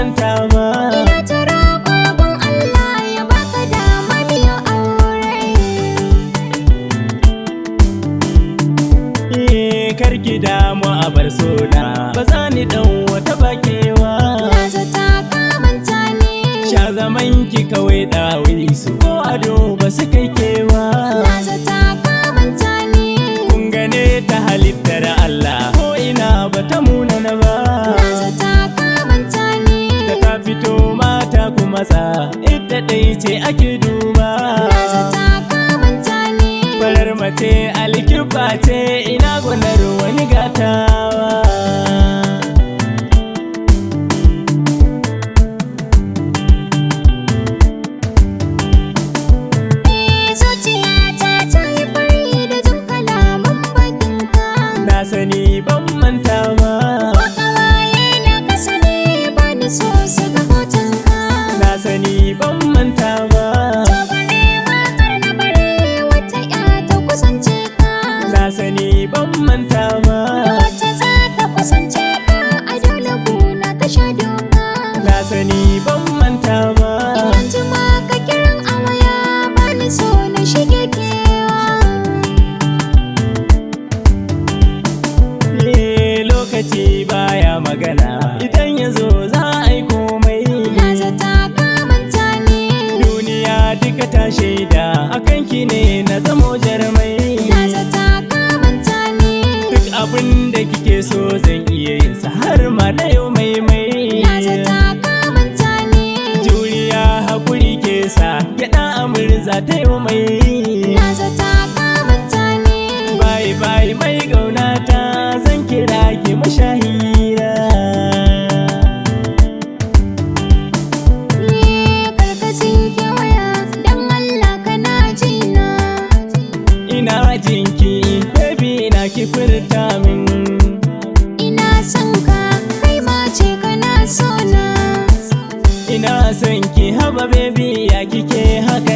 manta ba. Ina tara babban Allah ya baka dama biyo aure. Karki damu a bar sona, ba za ni dan wata bakewa. Na zata ka manta ne. Sha zaman ki kawai dawi su ko ado ba su kai kewa. Na zata ka manta ne. Kun gane ta halittar Allah ko ina ba ta munana ba. Na zata ka manta ne. Da ta fito mata ku matsa, ita ɗai ce ake duba. Na zata ka manta ne. Farar mace alkibba ce, ina gwanar wani gatawa. Zuciyata ta yi fari da jin kalaman bakinka. Na sani ban manta ba. Ko kawaye na kasa ne ba ni so su ga hotonka. Na sani ban manta ba. To bare matar na bare wata ya ta kusance ka. Na sani ban manta ba. Wata za ta kusance ka a dole kuna ka sha doka. Na sani ban manta ba. Idan jima ka kiran a waya ba ni so na shige kewa. Lokaci baya magana, idan ya zo za a yi komai. Na zata ka manta ne. Duniya duka ta shaida, akan ki ne na zamo jarmai. Na zata ka manta ne. Duk abin da kike so zan iya yin sa har ma na yau maimai. Na zata ka manta ne. Juriya hakuri ke sa gyaɗa amurza ta yau mai. Na zata ka manta ne. Bye bye mai ƙaunata, zan kira ki mashahira. Karkasin kewaya don Allah kana jina. Ina jinki baby na ki furta min. Ina son ka kai ma ce kana so na. Ina son ki haba baby ya kike haka.